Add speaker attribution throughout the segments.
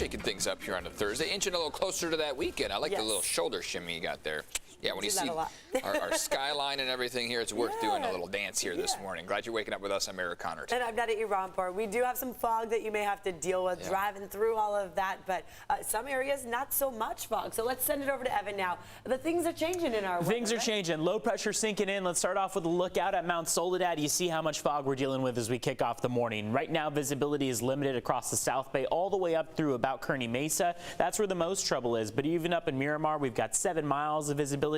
Speaker 1: shaking things up here on a Thursday, inching a little closer to that weekend. I like the little shoulder shimmy you got there. Yeah, when you see our skyline and everything here, it's worth doing a little dance here this morning. Glad you're waking up with us. I'm Eric Connors.
Speaker 2: And I'm Netta Irampur. We do have some fog that you may have to deal with driving through all of that, but some areas not so much fog. So let's send it over to Evan now. The things are changing in our weather.
Speaker 3: Things are changing. Low pressure sinking in. Let's start off with a look out at Mount Soledad. You see how much fog we're dealing with as we kick off the morning. Right now, visibility is limited across the South Bay all the way up through about Kearney Mesa. That's where the most trouble is. But even up in Miramar, we've got 7 miles of visibility.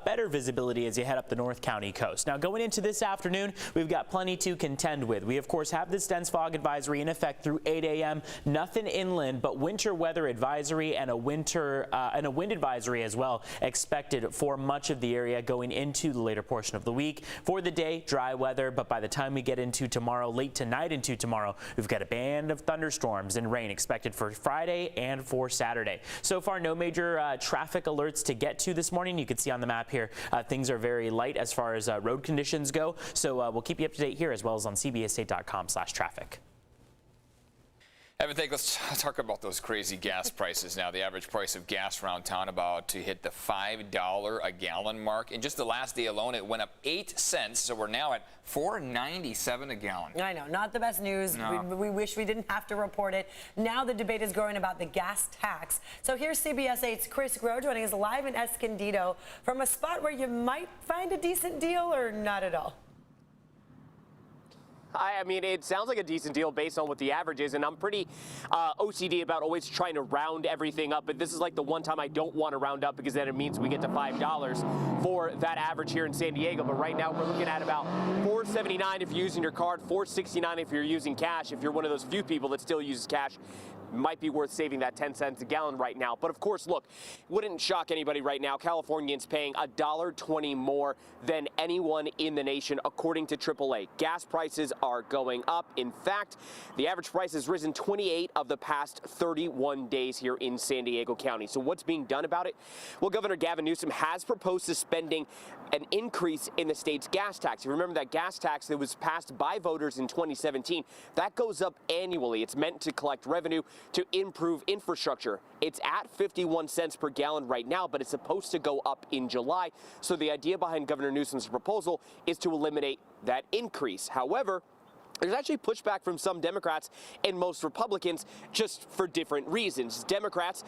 Speaker 3: Better visibility as you head up the North County coast. Now going into this afternoon, we've got plenty to contend with. We of course have this dense fog advisory in effect through 8 a.m. Nothing inland, but winter weather advisory and a wind advisory as well expected for much of the area going into the later portion of the week. For the day, dry weather, but by the time we get into tomorrow, late tonight into tomorrow, we've got a band of thunderstorms and rain expected for Friday and for Saturday. So far, no major traffic alerts to get to this morning. You can see on the map here, things are very light as far as road conditions go. So we'll keep you up to date here as well as on cbs8.com/traffic.
Speaker 1: Evan, let's talk about those crazy gas prices now. The average price of gas around town about to hit the $5 a gallon mark. In just the last day alone, it went up 8 cents, so we're now at $4.97 a gallon.
Speaker 2: I know, not the best news. No. We wish we didn't have to report it. Now the debate is growing about the gas tax. So here's CBS 8's Chris Groh joining us live in Escondido from a spot where you might find a decent deal or not at all.
Speaker 4: I mean, it sounds like a decent deal based on what the average is, and I'm pretty OCD about always trying to round everything up, but this is like the one time I don't want to round up because then it means we get to $5 for that average here in San Diego. But right now we're looking at about $4.79 if you're using your card, $4.69 if you're using cash. If you're one of those few people that still uses cash, might be worth saving that 10 cents a gallon right now. But of course, look, wouldn't shock anybody right now. Californians paying $1.20 more than anyone in the nation, according to AAA. Gas prices are going up. In fact, the average price has risen 28 of the past 31 days here in San Diego County. So what's being done about it? Well, Governor Gavin Newsom has proposed suspending an increase in the state's gas tax. You remember that gas tax that was passed by voters in 2017? That goes up annually. It's meant to collect revenue to improve infrastructure. It's at 51 cents per gallon right now, but it's supposed to go up in July. So the idea behind Governor Newsom's proposal is to eliminate that increase. However, there's actually pushback from some Democrats and most Republicans just for different reasons. Democrats,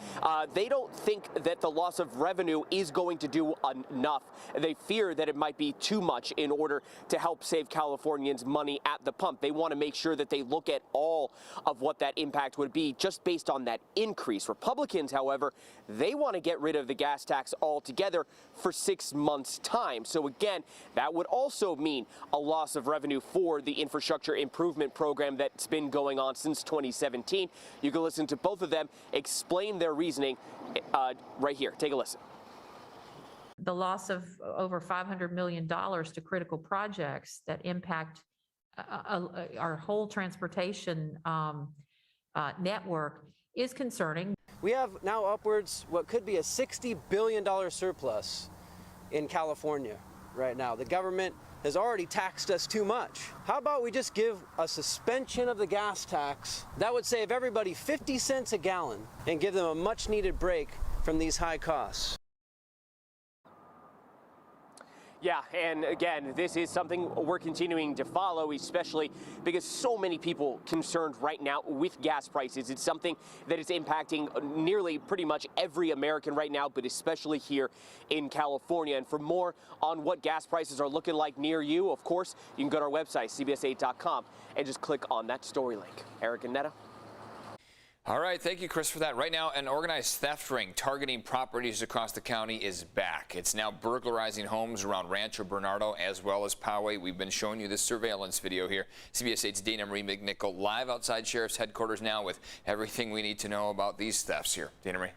Speaker 4: they don't think that the loss of revenue is going to do enough. They fear that it might be too much in order to help save Californians money at the pump. They want to make sure that they look at all of what that impact would be just based on that increase. Republicans, however, they want to get rid of the gas tax altogether for 6 months' time. So again, that would also mean a loss of revenue for the infrastructure improvement program that's been going on since 2017. You can listen to both of them explain their reasoning right here. Take a listen.
Speaker 5: The loss of over $500 million to critical projects that impact our whole transportation network is concerning.
Speaker 6: We have now upwards what could be a $60 billion surplus in California right now. The government has already taxed us too much. How about we just give a suspension of the gas tax? That would save everybody 50 cents a gallon and give them a much needed break from these high costs.
Speaker 4: Yeah, and again, this is something we're continuing to follow, especially because so many people concerned right now with gas prices. It's something that is impacting nearly pretty much every American right now, but especially here in California. And for more on what gas prices are looking like near you, of course, you can go to our website, cbs8.com, and just click on that story link. Eric and Netta.
Speaker 1: All right, thank you, Chris, for that. Right now, an organized theft ring targeting properties across the county is back. It's now burglarizing homes around Rancho Bernardo as well as Poway. We've been showing you this surveillance video here. CBS 8's Dana Marie McNichol live outside Sheriff's headquarters now with everything we need to know about these thefts here. Dana Marie.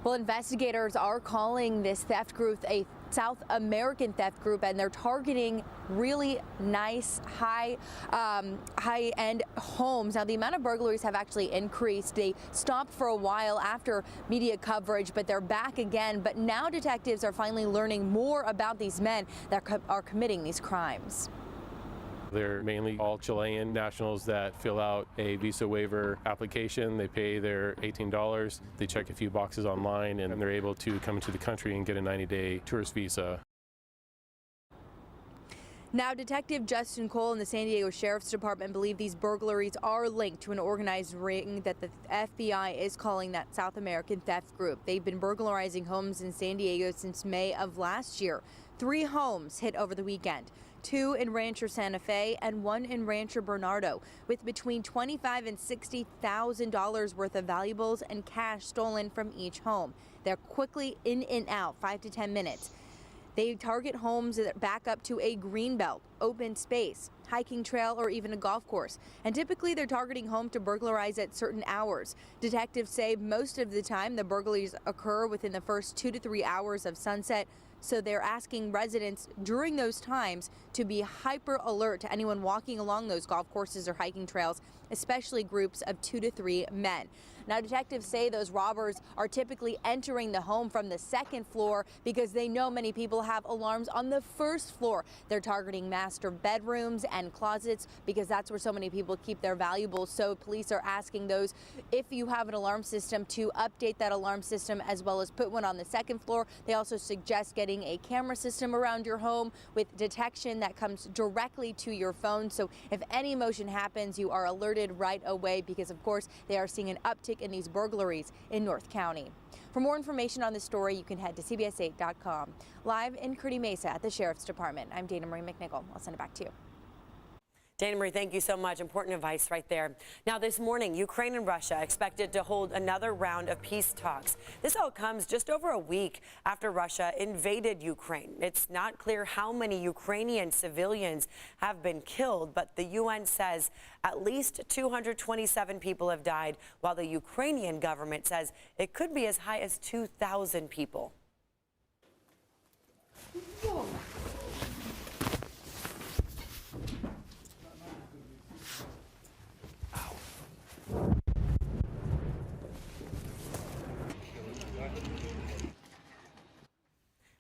Speaker 7: Well, investigators are calling this theft group a South American theft group, and they're targeting really nice, high-end homes. Now, the amount of burglaries have actually increased. They stopped for a while after media coverage, but they're back again. But now detectives are finally learning more about these men that are committing these crimes.
Speaker 8: They're mainly all Chilean nationals that fill out a visa waiver application. They pay their $18. They check a few boxes online, and they're able to come into the country and get a 90-day tourist visa.
Speaker 7: Now, Detective Justin Cole and the San Diego Sheriff's Department believe these burglaries are linked to an organized ring that the FBI is calling that South American theft group. They've been burglarizing homes in San Diego since May of last year. 3 homes hit over the weekend, 2 in Rancho Santa Fe and 1 in Rancho Bernardo, with between $25,000 and $60,000 worth of valuables and cash stolen from each home. They're quickly in and out, 5 to 10 minutes. They target homes that back up to a green belt, open space, hiking trail, or even a golf course. And typically they're targeting home to burglarize at certain hours. Detectives say most of the time the burglaries occur within the first 2 to 3 hours of sunset. So they're asking residents during those times to be hyper alert to anyone walking along those golf courses or hiking trails, especially groups of 2 to 3 men. Now, detectives say those robbers are typically entering the home from the 2nd floor because they know many people have alarms on the 1st floor. They're targeting master bedrooms and closets because that's where so many people keep their valuables. So police are asking those, if you have an alarm system, to update that alarm system as well as put one on the 2nd floor. They also suggest getting a camera system around your home with detection that comes directly to your phone. So if any motion happens, you are alerted right away because, of course, they are seeing an uptick in these burglaries in North County. For more information on this story, you can head to CBS8.com. Live in Kearny Mesa at the Sheriff's Department, I'm Dana Marie McNichol. I'll send it back to you.
Speaker 2: Dana Marie, thank you so much. Important advice right there. Now, this morning, Ukraine and Russia expected to hold another round of peace talks. This all comes just over a week after Russia invaded Ukraine. It's not clear how many Ukrainian civilians have been killed, but the UN says at least 227 people have died, while the Ukrainian government says it could be as high as 2,000 people. Whoa.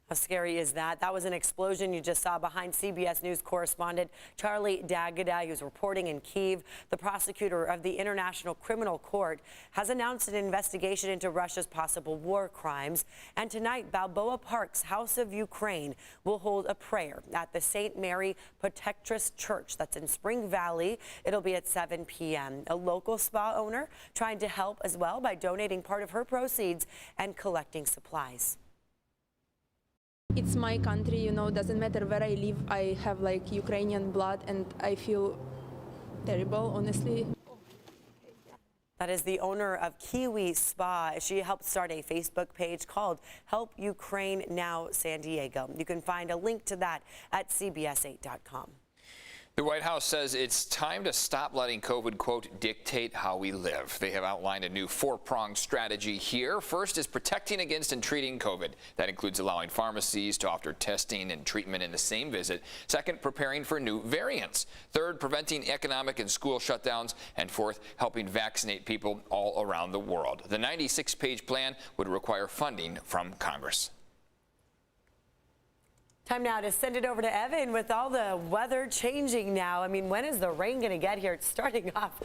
Speaker 2: How scary is that? That was an explosion you just saw behind CBS News correspondent Charlie D'Agata, who's reporting in Kyiv. The prosecutor of the International Criminal Court has announced an investigation into Russia's possible war crimes. And tonight, Balboa Park's House of Ukraine will hold a prayer at the St. Mary Protectress Church that's in Spring Valley. It'll be at 7 p.m. A local spa owner trying to help as well by donating part of her proceeds and collecting supplies.
Speaker 9: It's my country, you know, doesn't matter where I live. I have like Ukrainian blood and I feel terrible, honestly.
Speaker 2: That is the owner of Kiwi Spa. She helped start a Facebook page called Help Ukraine Now San Diego. You can find a link to that at CBS8.com.
Speaker 1: The White House says it's time to stop letting COVID, quote, dictate how we live. They have outlined a new 4-pronged strategy here. First is protecting against and treating COVID. That includes allowing pharmacies to offer testing and treatment in the same visit. Second, preparing for new variants. Third, preventing economic and school shutdowns. And fourth, helping vaccinate people all around the world. The 96-page plan would require funding from Congress.
Speaker 2: Time now to send it over to Evan with all the weather changing now. I mean, when is the rain going to get here? It's starting off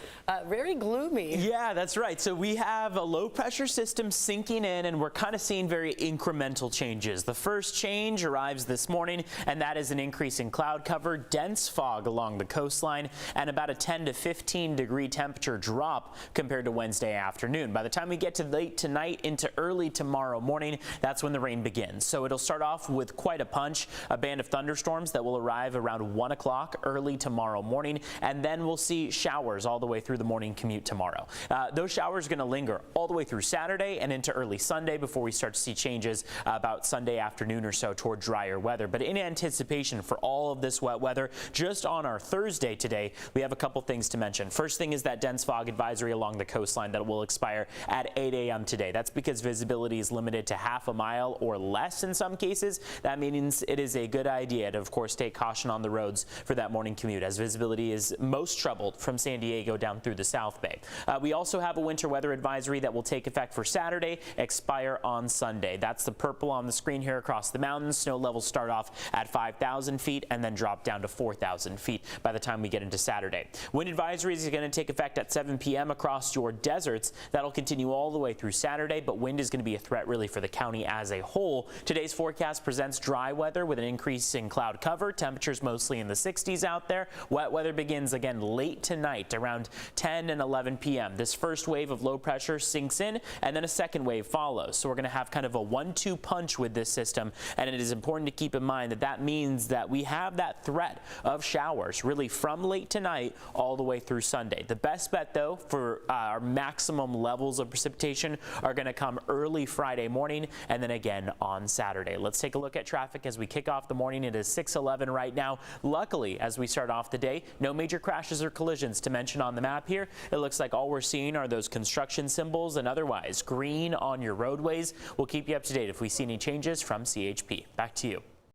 Speaker 2: very gloomy.
Speaker 3: Yeah, that's right. So we have a low pressure system sinking in, and we're kind of seeing very incremental changes. The first change arrives this morning, and that is an increase in cloud cover, dense fog along the coastline, and about a 10 to 15 degree temperature drop compared to Wednesday afternoon. By the time we get to late tonight into early tomorrow morning, that's when the rain begins. So it'll start off with quite a punch. A band of thunderstorms that will arrive around 1 o'clock early tomorrow morning, and then we'll see showers all the way through the morning commute tomorrow. Those showers are going to linger all the way through Saturday and into early Sunday before we start to see changes about Sunday afternoon or so toward drier weather. But in anticipation for all of this wet weather, just on our Thursday today, we have a couple things to mention. First thing is that dense fog advisory along the coastline that will expire at 8 a.m. today. That's because visibility is limited to half a mile or less in some cases. That means it is a good idea to, of course, take caution on the roads for that morning commute, as visibility is most troubled from San Diego down through the South Bay. We also have a winter weather advisory that will take effect for Saturday, expire on Sunday. That's the purple on the screen here across the mountains. Snow levels start off at 5,000 feet and then drop down to 4,000 feet by the time we get into Saturday. Wind advisories are going to take effect at 7 p.m. across your deserts. That'll continue all the way through Saturday, but wind is going to be a threat really for the county as a whole. Today's forecast presents dry weather with an increase in cloud cover. Temperatures mostly in the 60s out there. Wet weather begins again late tonight around 10 and 11 p.m. This first wave of low pressure sinks in and then a second wave follows. So we're going to have kind of a 1-2 punch with this system, and it is important to keep in mind that that means that we have that threat of showers really from late tonight all the way through Sunday. The best bet though for our maximum levels of precipitation are going to come early Friday morning and then again on Saturday. Let's take a look at traffic as we kick off the morning. It is 6:11 right now. Luckily, as we start off the day, no major crashes or collisions to mention on the map here. It looks like all we're seeing are those construction symbols and otherwise green on your roadways. We'll keep you up to date if we see any changes from CHP. Back to you.